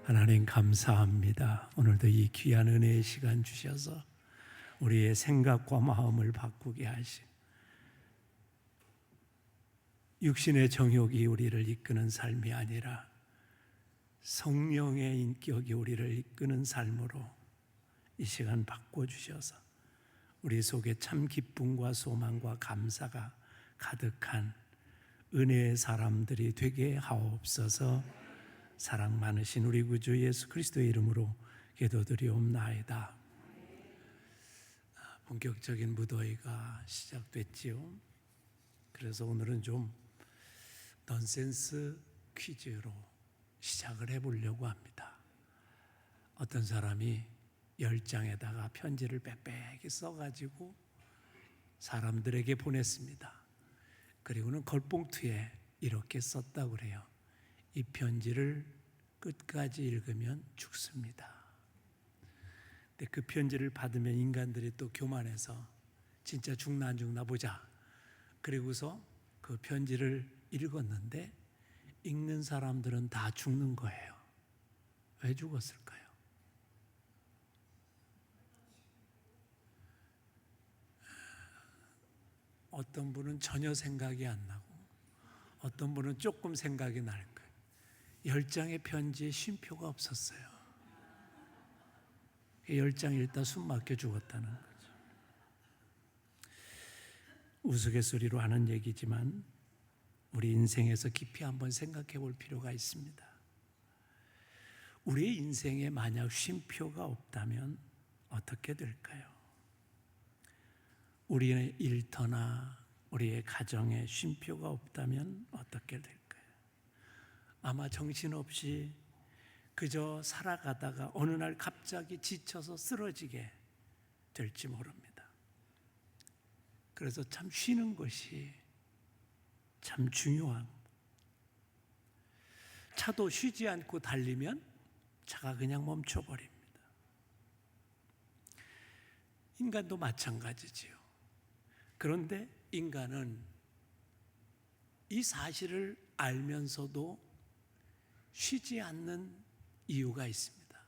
하나님 감사합니다. 오늘도 이 귀한 은혜의 시간 주셔서 우리의 생각과 마음을 바꾸게 하신 육신의 정욕이 우리를 이끄는 삶이 아니라 성령의 인격이 우리를 이끄는 삶으로 이 시간 바꿔주셔서 우리 속에 참 기쁨과 소망과 감사가 가득한 은혜의 사람들이 되게 하옵소서. 사랑 많으신 우리 구주 예수 그리스도의 이름으로 기도드리옵나이다. 본격적인 무더위가 시작됐지요. 그래서 오늘은 좀 넌센스 퀴즈로 시작을 해보려고 합니다. 어떤 사람이 10장에다가 편지를 빽빽히 써가지고 사람들에게 보냈습니다. 그리고는 걸봉투에 이렇게 썼다고 그래요. 이 편지를 끝까지 읽으면 죽습니다. 근데 그 편지를 받으면 인간들이 또 교만해서 진짜 죽나 안 죽나 보자. 그리고서 그 편지를 읽었는데 읽는 사람들은 다 죽는 거예요. 왜 죽었을까요? 어떤 분은 전혀 생각이 안 나고 어떤 분은 조금 생각이 날 거예요. 10장의 편지에 쉼표가 없었어요. 10장 읽다 숨 막혀 죽었다는 거죠. 우스갯소리로 하는 얘기지만 우리 인생에서 깊이 한번 생각해 볼 필요가 있습니다. 우리의 인생에 만약 쉼표가 없다면 어떻게 될까요? 우리의 일터나 우리의 가정에 쉼표가 없다면 어떻게 될까요? 아마 정신없이 그저 살아가다가 어느 날 갑자기 지쳐서 쓰러지게 될지 모릅니다. 그래서 참 쉬는 것이 참 중요한. 차도 쉬지 않고 달리면 차가 그냥 멈춰버립니다. 인간도 마찬가지지요. 그런데 인간은 이 사실을 알면서도 쉬지 않는 이유가 있습니다.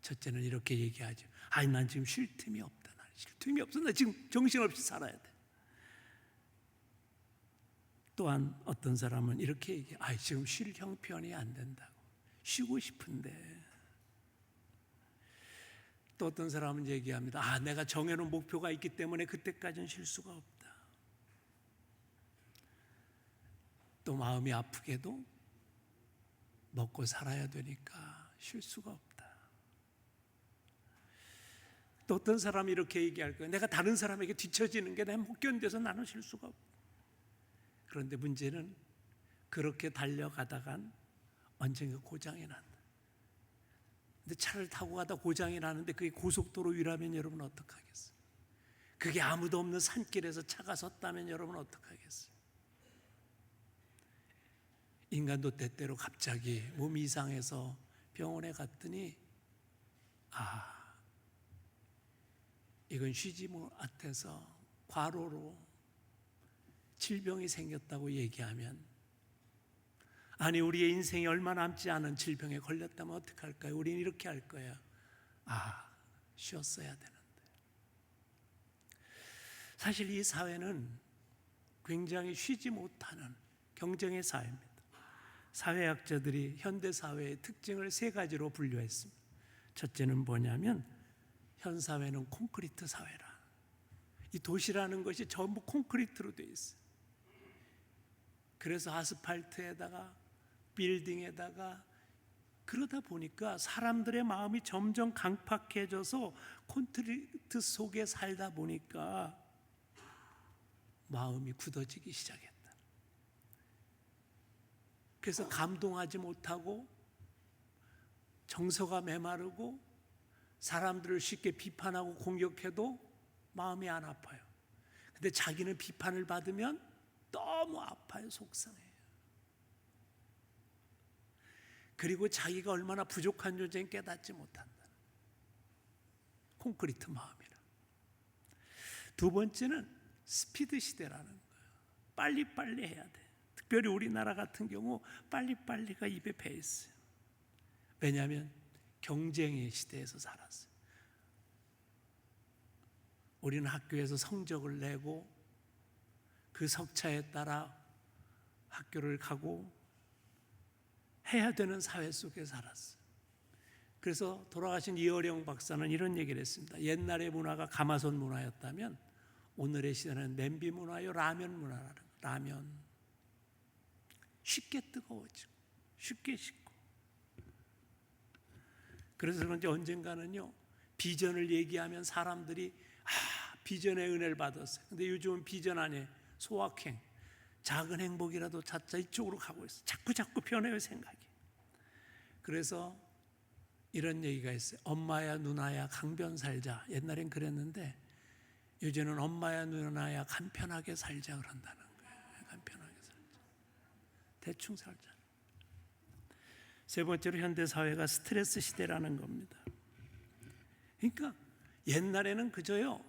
첫째는 이렇게 얘기하죠. 아니 난 지금 쉴 틈이 없다. 쉴 틈이 없어. 나 지금 정신없이 살아야 돼. 또한 어떤 사람은 이렇게 얘기해요. 아니 지금 쉴 형편이 안 된다고. 쉬고 싶은데. 또 어떤 사람은 얘기합니다. 아 내가 정해놓은 목표가 있기 때문에 그때까지는 쉴 수가 없다. 또 마음이 아프게도 먹고 살아야 되니까 쉴 수가 없다. 또 어떤 사람이 이렇게 얘기할 거예요. 내가 다른 사람에게 뒤처지는 게 내가 못 견뎌서 나는 쉴 수가 없다. 그런데 문제는 그렇게 달려가다간 언젠가 고장이 난다. 근데 차를 타고 가다 고장이 나는데 그게 고속도로 위라면 여러분 어떡하겠어요? 그게 아무도 없는 산길에서 차가 섰다면 여러분 어떡하겠어요? 인간도 때때로 갑자기 몸이 이상해서 병원에 갔더니 이건 쉬지 못해서 과로로 질병이 생겼다고 얘기하면 아니 우리의 인생이 얼마 남지 않은 질병에 걸렸다면 어떡할까요? 우리는 이렇게 할 거예요. 쉬었어야 되는데. 사실 이 사회는 굉장히 쉬지 못하는 경쟁의 사회입니다. 사회학자들이 현대사회의 특징을 3가지로 분류했습니다. 첫째는 뭐냐면 현 사회는 콘크리트 사회라. 이 도시라는 것이 전부 콘크리트로 되어 있어요. 그래서 아스팔트에다가 빌딩에다가 그러다 보니까 사람들의 마음이 점점 강팍해져서 콘크리트 속에 살다 보니까 마음이 굳어지기 시작했다. 그래서 감동하지 못하고 정서가 메마르고 사람들을 쉽게 비판하고 공격해도 마음이 안 아파요. 근데 자기는 비판을 받으면 너무 아파요. 속상해요. 그리고 자기가 얼마나 부족한 존재인 깨닫지 못한다. 콘크리트 마음이라. 두 번째는 스피드 시대라는 거예요. 빨리빨리 해야 돼. 특별히 우리나라 같은 경우 빨리빨리가 입에 배 있어요. 왜냐하면 경쟁의 시대에서 살았어요. 우리는 학교에서 성적을 내고 그 석차에 따라 학교를 가고 해야 되는 사회 속에 살았어요. 그래서 돌아가신 이어령 박사는 이런 얘기를 했습니다. 옛날의 문화가 가마솥 문화였다면 오늘의 시대는 냄비 문화요, 라면 문화라는 거예요. 라면 쉽게 뜨거워지고 쉽게 식고. 그래서 그런지 언젠가는요, 비전을 얘기하면 사람들이 비전의 은혜를 받았어요. 근데 요즘은 비전 안에 소확행, 작은 행복이라도 찾자 이쪽으로 가고 있어요. 자꾸 변해요, 생각이. 그래서 이런 얘기가 있어요. 엄마야 누나야 강변 살자. 옛날엔 그랬는데 요즘은 엄마야 누나야 간편하게 살자 그런다는 거예요. 간편하게 살자. 대충 살자. 세 번째로 현대사회가 스트레스 시대라는 겁니다. 그러니까 옛날에는 그저요,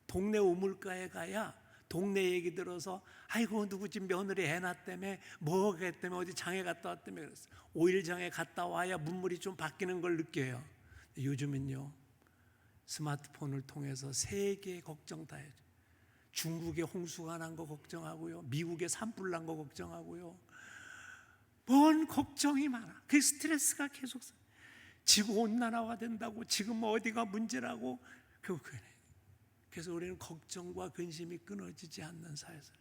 동네 우물가에 가야 동네 얘기 들어서 아이고 누구 집 며느리 애 낳았다며 뭐가 했다며 어디 장에 갔다 왔다며 그랬어요. 5일 장에 갔다 와야 문물이 좀 바뀌는 걸 느껴요. 요즘은요, 스마트폰을 통해서 세계 걱정 다 해요. 중국에 홍수가 난 거 걱정하고요, 미국에 산불 난 거 걱정하고요. 뭔 걱정이 많아. 그 스트레스가 계속. 지구 온난화가 된다고, 지금 뭐 어디가 문제라고. 그래서 우리는 걱정과 근심이 끊어지지 않는 사회에서,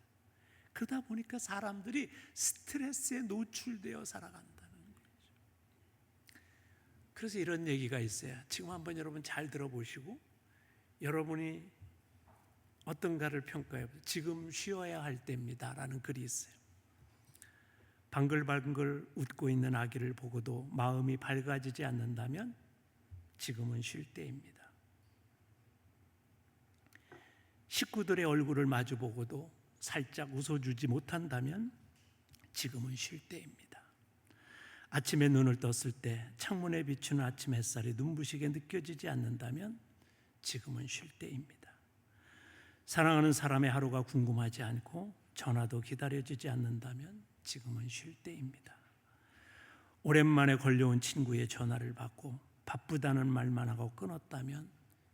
그러다 보니까 사람들이 스트레스에 노출되어 살아간다는 거죠. 그래서 이런 얘기가 있어요. 지금 한번 여러분 잘 들어보시고 여러분이 어떤가를 평가해 보세요. 지금 쉬어야 할 때입니다 라는 글이 있어요. 방글방글 웃고 있는 아기를 보고도 마음이 밝아지지 않는다면 지금은 쉴 때입니다. 식구들의 얼굴을 마주보고도 살짝 웃어주지 못한다면 지금은 쉴 때입니다. 아침에 눈을 떴을 때 창문에 비추는 아침 햇살이 눈부시게 느껴지지 않는다면 지금은 쉴 때입니다. 사랑하는 사람의 하루가 궁금하지 않고 전화도 기다려지지 않는다면 지금은 쉴 때입니다. 오랜만에 걸려온 친구의 전화를 받고 바쁘다는 말만 하고 끊었다면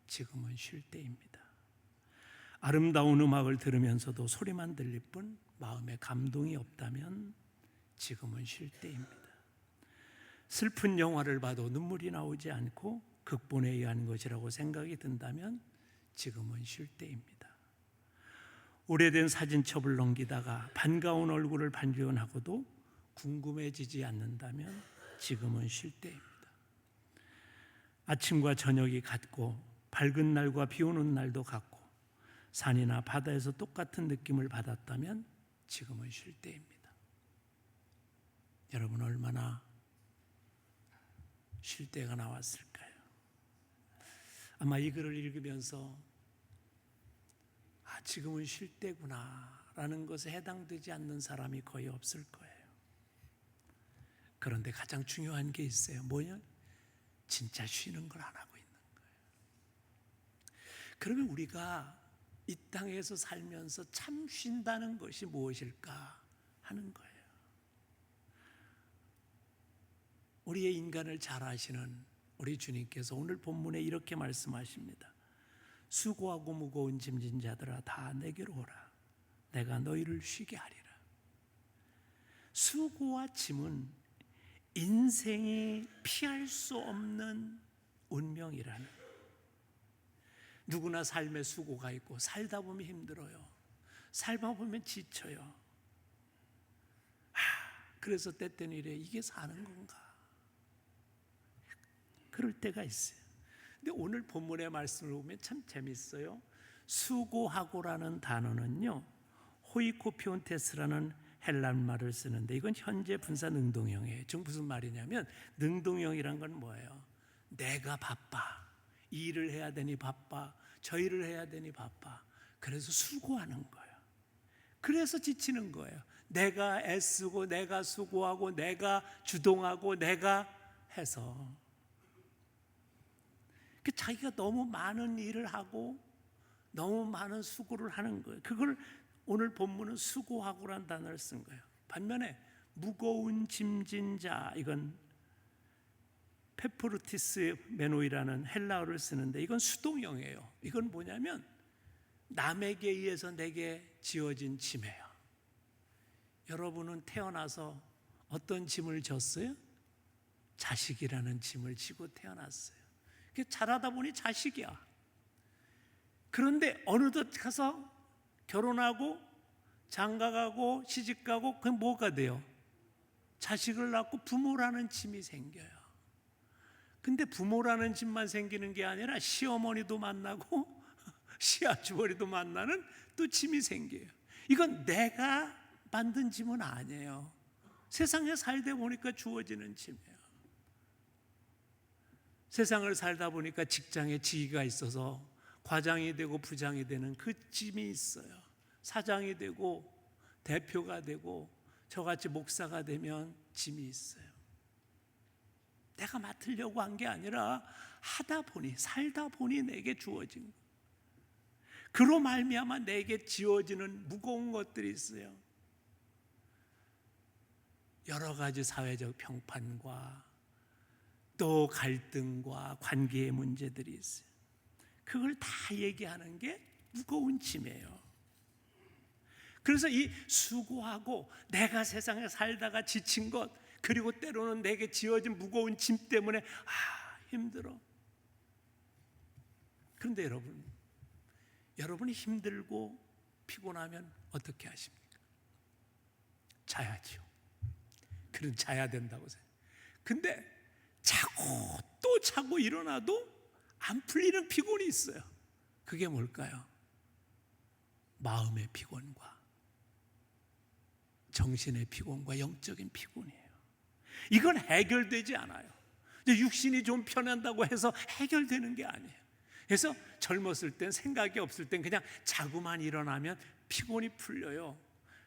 지금은 쉴 때입니다. 아름다운 음악을 들으면서도 소리만 들릴 뿐 마음에 감동이 없다면 지금은 쉴 때입니다. 슬픈 영화를 봐도 눈물이 나오지 않고 극본에 의한 것이라고 생각이 든다면 지금은 쉴 때입니다. 오래된 사진첩을 넘기다가 반가운 얼굴을 발견하고도 궁금해지지 않는다면 지금은 쉴 때입니다. 아침과 저녁이 같고 밝은 날과 비 오는 날도 같고 산이나 바다에서 똑같은 느낌을 받았다면 지금은 쉴 때입니다. 여러분 얼마나 쉴 때가 나왔을까요? 아마 이 글을 읽으면서 지금은 쉴 때구나 라는 것에 해당되지 않는 사람이 거의 없을 거예요. 그런데 가장 중요한 게 있어요. 뭐냐? 진짜 쉬는 걸 안 하고 있는 거예요. 그러면 우리가 이 땅에서 살면서 참 쉰다는 것이 무엇일까 하는 거예요. 우리의 인간을 잘 아시는 우리 주님께서 오늘 본문에 이렇게 말씀하십니다. 수고하고 무거운 짐진 자들아 다 내게로 오라. 내가 너희를 쉬게 하리라. 수고와 짐은 인생이 피할 수 없는 운명이라는, 누구나 삶에 수고가 있고 살다 보면 힘들어요. 살다 보면 지쳐요. 그래서 때때는 이래, 이게 사는 건가? 그럴 때가 있어요. 근데 오늘 본문의 말씀을 보면 참 재밌어요. 수고하고라는 단어는요, 호이코피온테스라는 헬란 말을 쓰는데 이건 현재 분사 능동형이에요. 지금 무슨 말이냐면 능동형이란 건 뭐예요? 내가 바빠, 이 일을 해야 되니 바빠, 저 일을 해야 되니 바빠. 그래서 수고하는 거예요. 그래서 지치는 거예요. 내가 애쓰고 내가 수고하고 내가 주동하고 내가 해서 자기가 너무 많은 일을 하고 너무 많은 수고를 하는 거예요. 그걸 오늘 본문은 수고하고라는 단어를 쓴 거예요. 반면에 무거운 짐진 자, 이건 페포르티스 메노이라는 헬라어를 쓰는데 이건 수동형이에요. 이건 뭐냐면 남에게 의해서 내게 지어진 짐이에요. 여러분은 태어나서 어떤 짐을 졌어요? 자식이라는 짐을 지고 태어났어요. 자라다 보니 자식이야. 그런데 어느덧 가서 결혼하고 장가가고 시집가고 그게 뭐가 돼요? 자식을 낳고 부모라는 짐이 생겨요. 근데 부모라는 짐만 생기는 게 아니라 시어머니도 만나고 시아주머니도 만나는 또 짐이 생겨요. 이건 내가 만든 짐은 아니에요. 세상에 살다 보니까 주어지는 짐이에요. 세상을 살다 보니까 직장에 지위가 있어서 과장이 되고 부장이 되는 그 짐이 있어요. 사장이 되고 대표가 되고 저같이 목사가 되면 짐이 있어요. 내가 맡으려고 한 게 아니라 하다 보니 살다 보니 내게 주어진 거. 그로 말미암아 내게 지어지는 무거운 것들이 있어요. 여러 가지 사회적 평판과 또 갈등과 관계의 문제들이 있어요. 그걸 다 얘기하는 게 무거운 짐이에요. 그래서 이 수고하고 내가 세상에 살다가 지친 것, 그리고 때로는 내게 지어진 무거운 짐 때문에 힘들어. 그런데 여러분이 힘들고 피곤하면 어떻게 하십니까? 자야지요. 그런 자야 된다고 생각해요. 근데 자고 또 자고 일어나도 안 풀리는 피곤이 있어요. 그게 뭘까요? 마음의 피곤과 정신의 피곤과 영적인 피곤이에요. 이건 해결되지 않아요. 육신이 좀 편한다고 해서 해결되는 게 아니에요. 그래서 젊었을 땐 생각이 없을 땐 그냥 자고만 일어나면 피곤이 풀려요.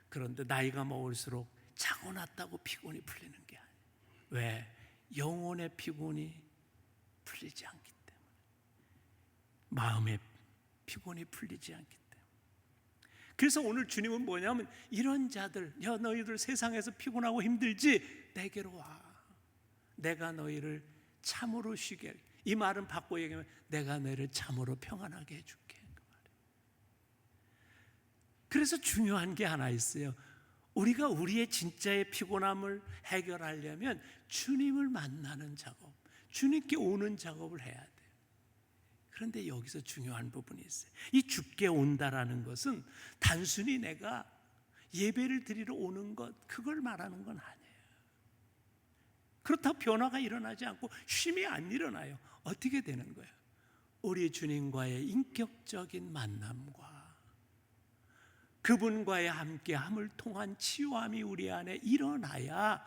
그런데 나이가 먹을수록 자고 났다고 피곤이 풀리는 게 아니에요. 왜? 영혼의 피곤이 풀리지 않기 때문에. 마음의 피곤이 풀리지 않기 때문에. 그래서 오늘 주님은 뭐냐면 이런 자들, 야 너희들 세상에서 피곤하고 힘들지? 내게로 와. 내가 너희를 참으로 쉬게 할게. 이 말은 바꿔 얘기하면 내가 너희를 참으로 평안하게 해줄게. 그 말이에요. 그래서 중요한 게 하나 있어요. 우리가 우리의 진짜의 피곤함을 해결하려면 주님을 만나는 작업, 주님께 오는 작업을 해야 돼요. 그런데 여기서 중요한 부분이 있어요. 이 주께 온다라는 것은 단순히 내가 예배를 드리러 오는 것, 그걸 말하는 건 아니에요. 그렇다고 변화가 일어나지 않고 쉼이 안 일어나요. 어떻게 되는 거예요? 우리 주님과의 인격적인 만남과 그분과의 함께함을 통한 치유함이 우리 안에 일어나야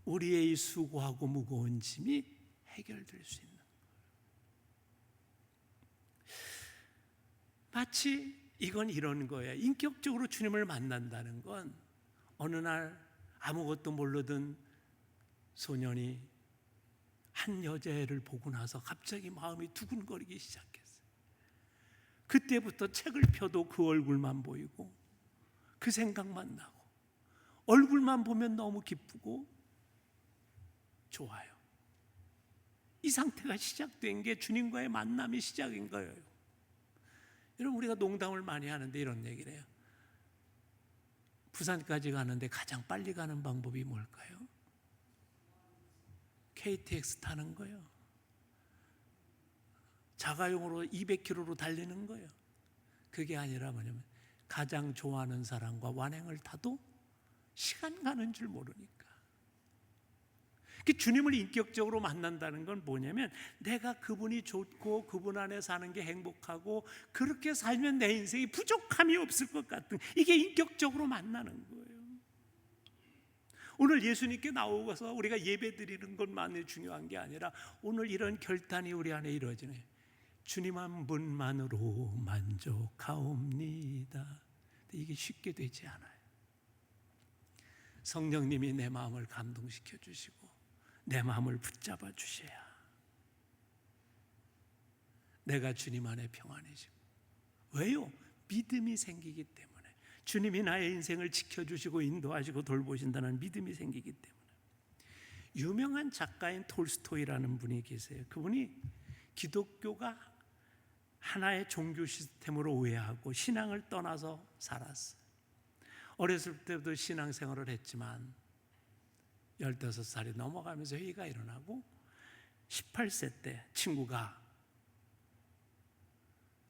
우리의 수고하고 무거운 짐이 해결될 수 있는 거예요. 마치 이건 이런 거예요. 인격적으로 주님을 만난다는 건 어느 날 아무것도 모르던 소년이 한 여자애를 보고 나서 갑자기 마음이 두근거리기 시작했어요. 그때부터 책을 펴도 그 얼굴만 보이고 그 생각만 나고 얼굴만 보면 너무 기쁘고 좋아요. 이 상태가 시작된 게 주님과의 만남이 시작인 거예요. 여러분 우리가 농담을 많이 하는데 이런 얘기를 해요. 부산까지 가는데 가장 빨리 가는 방법이 뭘까요? KTX 타는 거예요. 자가용으로 200km로 달리는 거예요. 그게 아니라 뭐냐면 가장 좋아하는 사람과 완행을 타도 시간 가는 줄 모르니까. 주님을 인격적으로 만난다는 건 뭐냐면 내가 그분이 좋고 그분 안에 사는 게 행복하고 그렇게 살면 내 인생이 부족함이 없을 것 같은, 이게 인격적으로 만나는 거예요. 오늘 예수님께 나오고서 우리가 예배 드리는 것만이 중요한 게 아니라 오늘 이런 결단이 우리 안에 이루어지네. 주님 한 분만으로 만족하옵니다. 이게 쉽게 되지 않아요. 성령님이 내 마음을 감동시켜 주시고 내 마음을 붙잡아 주셔야 내가 주님 안에 평안해지고. 왜요? 믿음이 생기기 때문에. 주님이 나의 인생을 지켜주시고 인도하시고 돌보신다는 믿음이 생기기 때문에. 유명한 작가인 톨스토이라는 분이 계세요. 그분이 기독교가 하나의 종교 시스템으로 오해하고 신앙을 떠나서 살았어요. 어렸을 때부터 신앙생활을 했지만 15살이 넘어가면서 회의가 일어나고 18세 때 친구가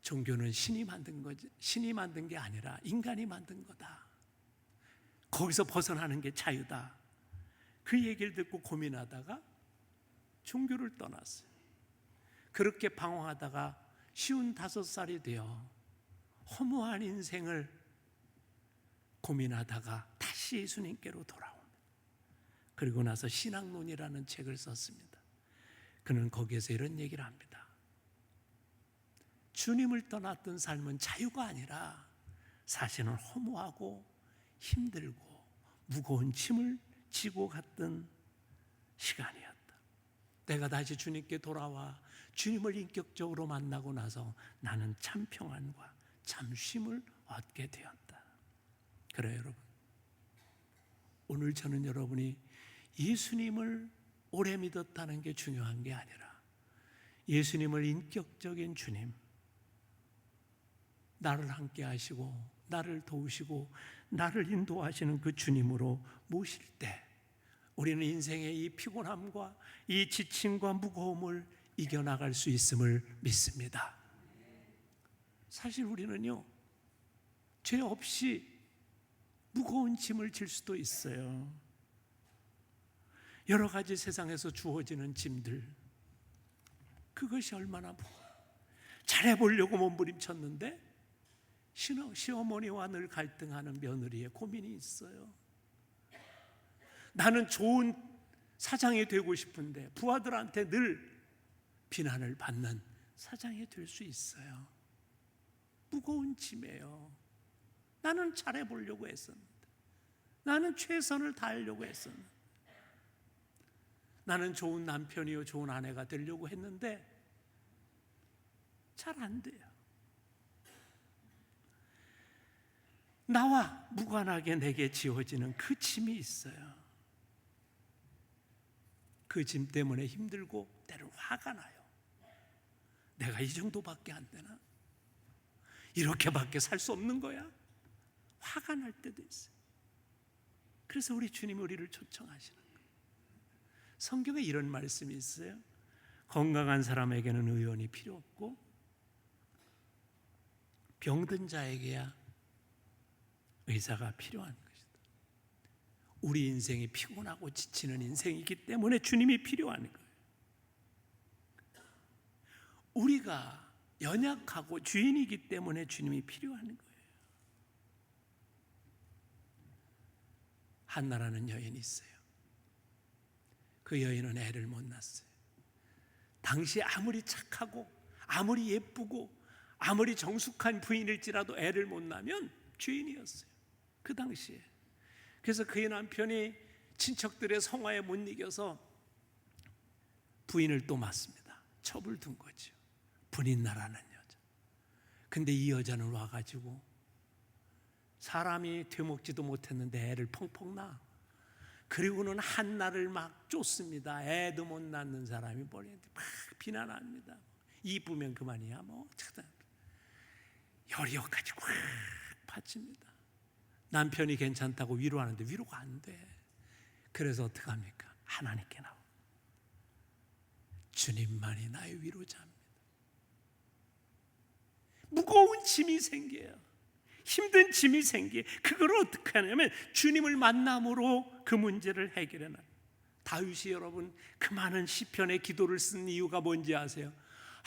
종교는 신이 만든 거지, 신이 만든 게 아니라 인간이 만든 거다. 거기서 벗어나는 게 자유다. 그 얘기를 듣고 고민하다가 종교를 떠났어요. 그렇게 방황하다가 55살이 되어 허무한 인생을 고민하다가 다시 예수님께로 돌아옵니다. 그리고 나서 신학론이라는 책을 썼습니다. 그는 거기에서 이런 얘기를 합니다. 주님을 떠났던 삶은 자유가 아니라 사실은 허무하고 힘들고 무거운 짐을 지고 갔던 시간이었다. 내가 다시 주님께 돌아와 주님을 인격적으로 만나고 나서 나는 참 평안과 참 쉼을 얻게 되었다. 그래요, 여러분. 오늘 저는 여러분이 예수님을 오래 믿었다는 게 중요한 게 아니라 예수님을 인격적인 주님, 나를 함께 하시고 나를 도우시고 나를 인도하시는 그 주님으로 모실 때 우리는 인생의 이 피곤함과 이 지침과 무거움을 이겨나갈 수 있음을 믿습니다. 사실 우리는요, 죄 없이 무거운 짐을 질 수도 있어요. 여러 가지 세상에서 주어지는 짐들, 그것이 얼마나 잘해보려고 몸부림쳤는데 시어머니와 늘 갈등하는 며느리의 고민이 있어요. 나는 좋은 사장이 되고 싶은데 부하들한테 늘 비난을 받는 사장이 될 수 있어요. 무거운 짐이에요. 나는 잘해보려고 했었는데, 나는 최선을 다하려고 했었는데, 나는 좋은 남편이요 좋은 아내가 되려고 했는데 잘 안 돼요. 나와 무관하게 내게 지어지는 그 짐이 있어요. 그 짐 때문에 힘들고 때로 화가 나요. 내가 이 정도밖에 안 되나? 이렇게밖에 살 수 없는 거야? 화가 날 때도 있어요. 그래서 우리 주님이 우리를 초청하시는 거예요. 성경에 이런 말씀이 있어요. 건강한 사람에게는 의원이 필요 없고 병든 자에게야 의사가 필요한 것이다. 우리 인생이 피곤하고 지치는 인생이기 때문에 주님이 필요한 거예요. 우리가 연약하고 죄인이기 때문에 주님이 필요한 거예요. 한나라는 여인이 있어요. 그 여인은 애를 못 낳았어요. 당시 아무리 착하고 아무리 예쁘고 아무리 정숙한 부인일지라도 애를 못 낳으면 죄인이었어요. 그 당시에. 그래서 그의 남편이 친척들의 성화에 못 이겨서 부인을 또 맞습니다. 첩을 둔 거죠. 분인나라는 여자. 근데 이 여자는 와가지고 사람이 되먹지도 못했는데 애를 펑펑 낳아. 그리고는 한나를 막 쫓습니다. 애도 못 낳는 사람이 머리한테 막 비난합니다. 이쁘면 그만이야. 뭐 열이 가지고 확 받칩니다. 남편이 괜찮다고 위로하는데 위로가 안 돼. 그래서 어떡합니까? 하나님께 나와. 주님만이 나의 위로자입니다. 무거운 짐이 생겨요. 힘든 짐이 생겨. 그걸 어떻게 하냐면 주님을 만남으로 그 문제를 해결해 놔요. 다윗이 여러분 그 많은 시편의 기도를 쓴 이유가 뭔지 아세요?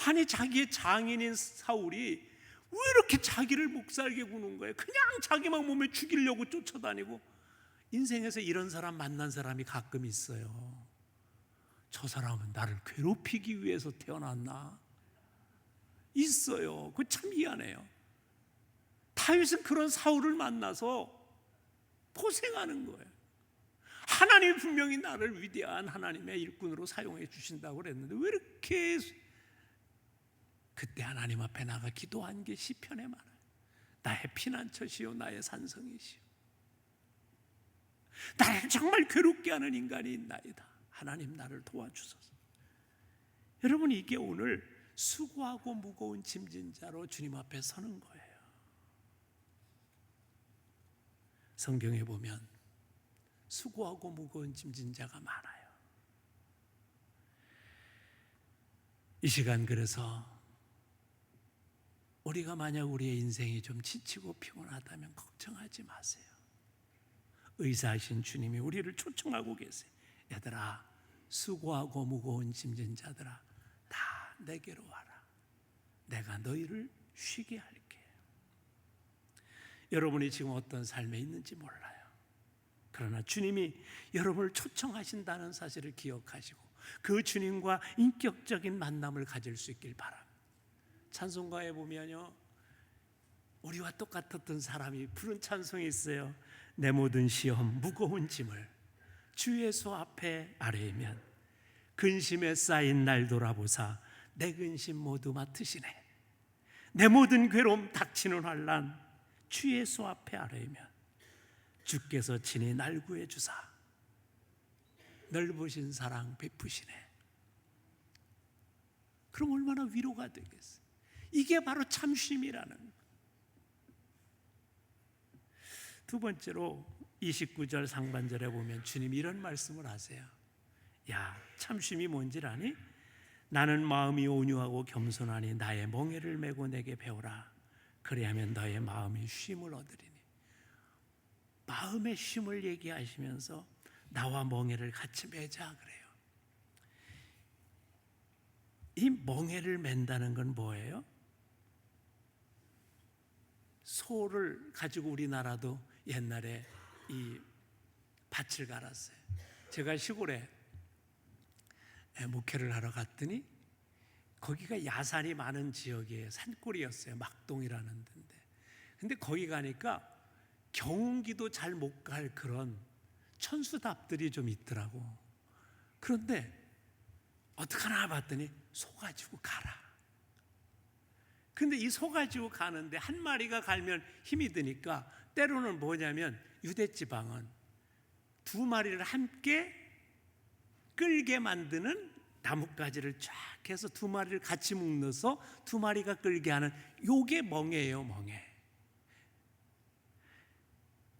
아니 자기의 장인인 사울이 왜 이렇게 자기를 목살게 구는 거예요? 그냥 자기만 몸에 죽이려고 쫓아다니고. 인생에서 이런 사람 만난 사람이 가끔 있어요. 저 사람은 나를 괴롭히기 위해서 태어났나? 있어요. 그거 참 미안해요. 다윗은 그런 사울을 만나서 고생하는 거예요. 하나님이 분명히 나를 위대한 하나님의 일꾼으로 사용해 주신다고 그랬는데 왜 이렇게. 그때 하나님 앞에 나가 기도한 게 시편에 많아요. 나의 피난처시요 나의 산성이시요 나를 정말 괴롭게 하는 인간이 있나이다. 하나님 나를 도와주소서. 여러분, 이게 오늘 수고하고 무거운 짐진 자로 주님 앞에 서는 거예요. 성경에 보면 수고하고 무거운 짐진 자가 많아요. 이 시간 그래서 우리가 만약 우리의 인생이 좀 지치고 피곤하다면 걱정하지 마세요. 의사하신 주님이 우리를 초청하고 계세요. 얘들아, 수고하고 무거운 짐진 자들아, 다 내게로 와라. 내가 너희를 쉬게 할게. 여러분이 지금 어떤 삶에 있는지 몰라요. 그러나 주님이 여러분을 초청하신다는 사실을 기억하시고 그 주님과 인격적인 만남을 가질 수 있길 바랍니다. 찬송가에 보면요, 우리와 똑같았던 사람이 부른 찬송이 있어요. 내 모든 시험 무거운 짐을 주 예수 앞에 아뢰면 근심에 쌓인 날 돌아보사 내 근심 모두 맡으시네. 내 모든 괴로움 닥치는 환난 주 예수 앞에 아뢰면 주께서 친히 날 구해 주사 넓으신 사랑 베푸시네. 그럼 얼마나 위로가 되겠어요. 이게 바로 참쉼이라는 거예요. 두 번째로 29절 상반절에 보면 주님이 이런 말씀을 하세요. 야, 참쉼이 뭔지 아니? 나는 마음이 온유하고 겸손하니 나의 멍에를 메고 내게 배우라. 그리하면 너의 마음이 쉼을 얻으리니. 마음의 쉼을 얘기하시면서 나와 멍에를 같이 매자 그래요. 이 멍에를 맨다는 건 뭐예요? 소를 가지고 우리나라도 옛날에 이 밭을 갈았어요. 제가 시골에 목회를 하러 갔더니 거기가 야산이 많은 지역이에요. 산골이었어요. 막동이라는 데인데. 근데 거기 가니까 경운기도 잘 못 갈 그런 천수답들이 좀 있더라고. 그런데 어떡하나 봤더니 소 가지고 가라. 근데 이 소 가지고 가는데 한 마리가 갈면 힘이 드니까 때로는 뭐냐면 유대지방은 두 마리를 함께 끌게 만드는 나뭇가지를 쫙 해서 두 마리를 같이 묶어서 두 마리가 끌게 하는 요게 멍에예요, 멍에.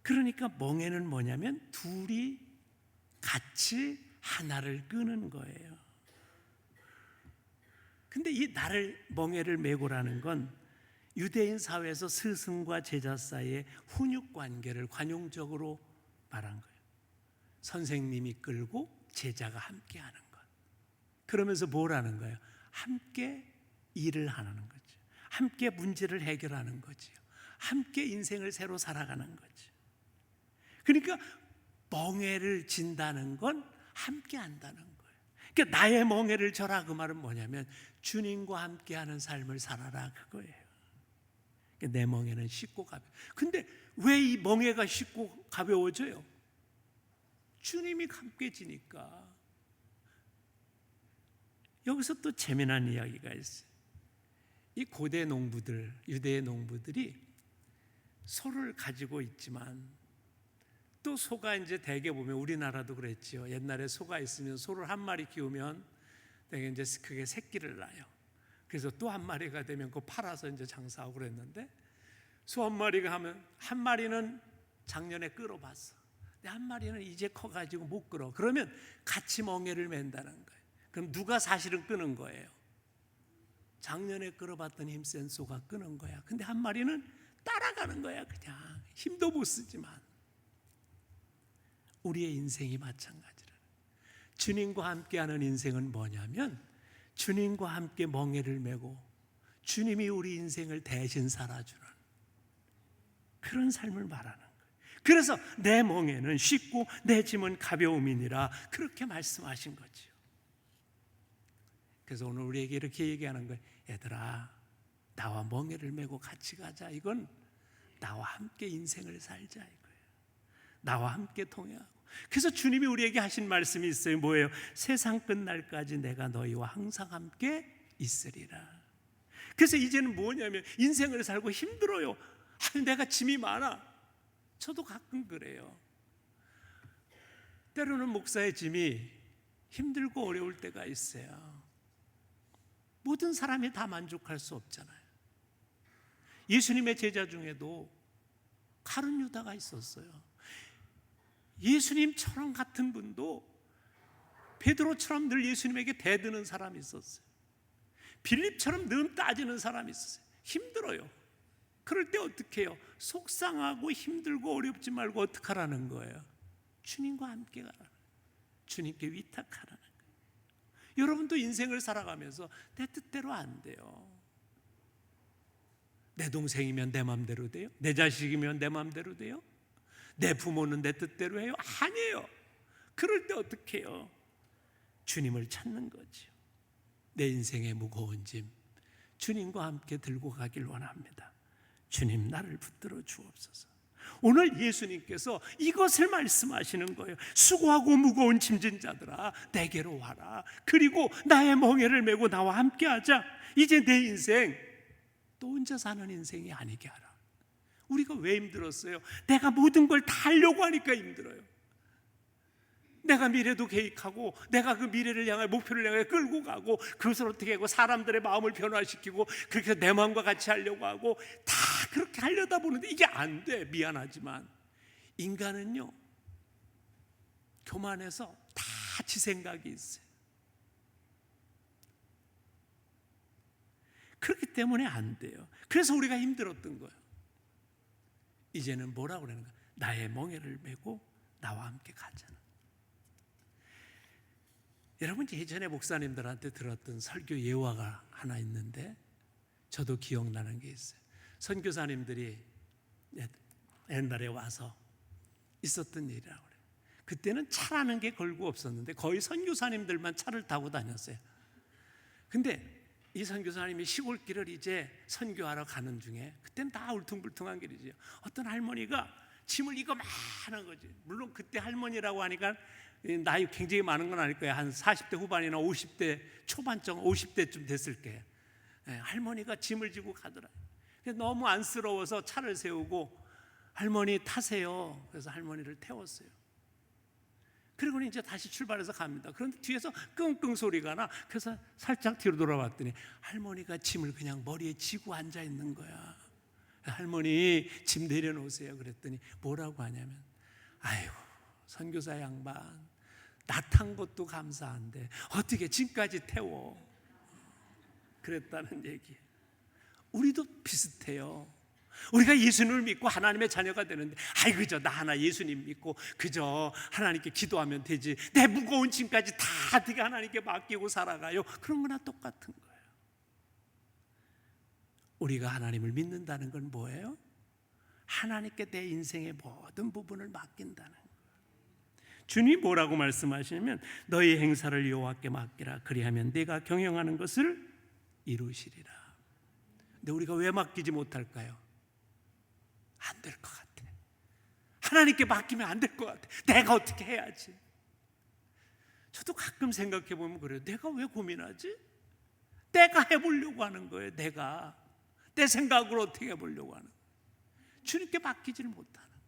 그러니까 멍에는 뭐냐면 둘이 같이 하나를 끄는 거예요. 근데 이 나를 멍에를 메고라는 건 유대인 사회에서 스승과 제자 사이의 훈육 관계를 관용적으로 말한 거예요. 선생님이 끌고 제자가 함께 하는 것. 그러면서 뭘 하는 거예요? 함께 일을 하는 거죠. 함께 문제를 해결하는 거지요. 함께 인생을 새로 살아가는 거죠. 그러니까 멍에를 진다는 건 함께 한다는 거예요. 그러니까 나의 멍에를 져라 그 말은 뭐냐면 주님과 함께하는 삶을 살아라 그거예요. 그러니까 내 멍에는 쉽고 가벼워. 근데 왜 이 멍에가 쉽고 가벼워져요? 주님이 함께 지니까. 여기서 또 재미난 이야기가 있어요. 이 고대 농부들, 유대의 농부들이 소를 가지고 있지만 또 소가 이제 대개 보면 우리나라도 그랬지요. 옛날에 소가 있으면 소를 한 마리 키우면 되게 이제 그게 새끼를 낳아요. 그래서 또 한 마리가 되면 그거 팔아서 이제 장사하고 그랬는데 소 한 마리가 하면 한 마리는 작년에 끌어봤어. 근데 한 마리는 이제 커가지고 못 끌어. 그러면 같이 멍에를 맨다는 거예요. 그럼 누가 사실은 끄는 거예요? 작년에 끌어봤던 힘센 소가 끄는 거야. 근데 한 마리는 따라가는 거야. 그냥 힘도 못 쓰지만. 우리의 인생이 마찬가지라. 주님과 함께하는 인생은 뭐냐면 주님과 함께 멍에를 메고 주님이 우리 인생을 대신 살아주는 그런 삶을 말하는 거예요. 그래서 내 멍에는 쉽고 내 짐은 가벼움이니라 그렇게 말씀하신 거지요. 그래서 오늘 우리에게 이렇게 얘기하는 거예요. 얘들아, 나와 멍에를 메고 같이 가자. 이건 나와 함께 인생을 살자 이거예요. 나와 함께 통해하고. 그래서 주님이 우리에게 하신 말씀이 있어요. 뭐예요? 세상 끝날까지 내가 너희와 항상 함께 있으리라. 그래서 이제는 뭐냐면 인생을 살고 힘들어요. 내가 짐이 많아. 저도 가끔 그래요. 때로는 목사의 짐이 힘들고 어려울 때가 있어요. 모든 사람이 다 만족할 수 없잖아요. 예수님의 제자 중에도 가룟 유다가 있었어요. 예수님처럼 같은 분도 베드로처럼 늘 예수님에게 대드는 사람이 있었어요. 빌립처럼 늘 따지는 사람이 있었어요. 힘들어요. 그럴 때 어떻게 해요? 속상하고 힘들고 어렵지 말고 어떻게 하라는 거예요? 주님과 함께 가라는 거예요. 주님께 위탁하라는 거예요. 여러분도 인생을 살아가면서 내 뜻대로 안 돼요. 내 동생이면 내 마음대로 돼요? 내 자식이면 내 마음대로 돼요? 내 부모는 내 뜻대로 해요? 아니에요. 그럴 때 어떻게 해요? 주님을 찾는 거죠. 내 인생의 무거운 짐 주님과 함께 들고 가길 원합니다. 주님, 나를 붙들어 주옵소서. 오늘 예수님께서 이것을 말씀하시는 거예요. 수고하고 무거운 짐진 자들아, 내게로 와라. 그리고 나의 멍에를 메고 나와 함께 하자. 이제 내 인생 또 혼자 사는 인생이 아니게 하라. 우리가 왜 힘들었어요? 내가 모든 걸 다 하려고 하니까 힘들어요. 내가 미래도 계획하고 내가 그 미래를 향해 목표를 향해 끌고 가고 그것을 어떻게 하고 사람들의 마음을 변화시키고 그렇게 내 마음과 같이 하려고 하고 다 그렇게 하려다 보는데 이게 안 돼. 미안하지만 인간은요, 교만해서 다 지 생각이 있어요. 그렇기 때문에 안 돼요. 그래서 우리가 힘들었던 거예요. 이제는 뭐라고 그러는 거야? 나의 멍에를 메고 나와 함께 가잖아. 여러분, 예전에 목사님들한테 들었던 설교 예화가 하나 있는데 저도 기억나는 게 있어요. 선교사님들이 옛날에 와서 있었던 일이라고 그래요. 그때는 차라는 게 걸고 없었는데 거의 선교사님들만 차를 타고 다녔어요. 근데 이 선교사님이 시골길을 이제 선교하러 가는 중에, 그때는 다 울퉁불퉁한 길이죠. 어떤 할머니가 짐을 이거 많은 거지. 물론 그때 할머니라고 하니까 나이 굉장히 많은 건 아닐 거예요. 한 40대 후반이나 50대 초반쯤, 50대쯤 됐을 거예요. 할머니가 짐을 지고 가더라. 너무 안쓰러워서 차를 세우고 할머니 타세요. 그래서 할머니를 태웠어요. 그리고 이제 다시 출발해서 갑니다. 그런데 뒤에서 끙끙 소리가 나. 그래서 살짝 뒤로 돌아봤더니 할머니가 짐을 그냥 머리에 지고 앉아 있는 거야. 할머니 짐 내려놓으세요. 그랬더니 뭐라고 하냐면, 아이고 선교사 양반, 나 탄 것도 감사한데 어떻게 짐까지 태워? 그랬다는 얘기. 우리도 비슷해요. 우리가 예수님을 믿고 하나님의 자녀가 되는데, 아이 그저 나 하나 예수님 믿고 그저 하나님께 기도하면 되지, 내 무거운 짐까지 다 어떻게 하나님께 맡기고 살아가요? 그런 거나 똑같은 거예요. 우리가 하나님을 믿는다는 건 뭐예요? 하나님께 내 인생의 모든 부분을 맡긴다는 거예요. 주님이 뭐라고 말씀하시냐면, 너희 행사를 여호와께 맡기라. 그리하면 네가 경영하는 것을 이루시리라. 근데 우리가 왜 맡기지 못할까요? 안 될 것 같아. 하나님께 맡기면 안 될 것 같아. 내가 어떻게 해야지? 저도 가끔 생각해 보면 그래요. 내가 왜 고민하지? 내가 해보려고 하는 거예요. 내가 내 생각으로 어떻게 해보려고 하는 거예요. 주님께 맡기지를 못하는 거예요.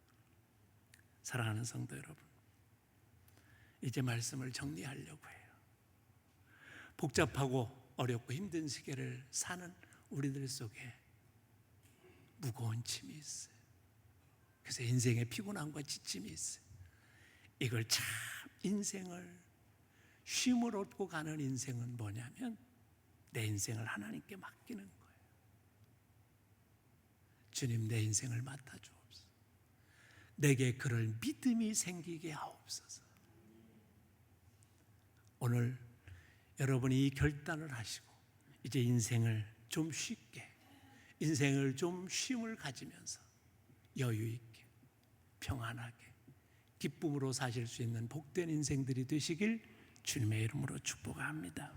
사랑하는 성도 여러분, 이제 말씀을 정리하려고 해요. 복잡하고 어렵고 힘든 시기를 사는 우리들 속에 무거운 짐이 있어요. 그래서 인생의 피곤함과 지침이 있어요. 이걸 참, 인생을 쉼을 얻고 가는 인생은 뭐냐면 내 인생을 하나님께 맡기는 거예요. 주님, 내 인생을 맡아주옵소서. 내게 그럴 믿음이 생기게 하옵소서. 오늘 여러분이 이 결단을 하시고 이제 인생을 좀 쉽게, 인생을 좀 쉼을 가지면서 여유 있게 평안하게 기쁨으로 사실 수 있는 복된 인생들이 되시길 주님의 이름으로 축복합니다.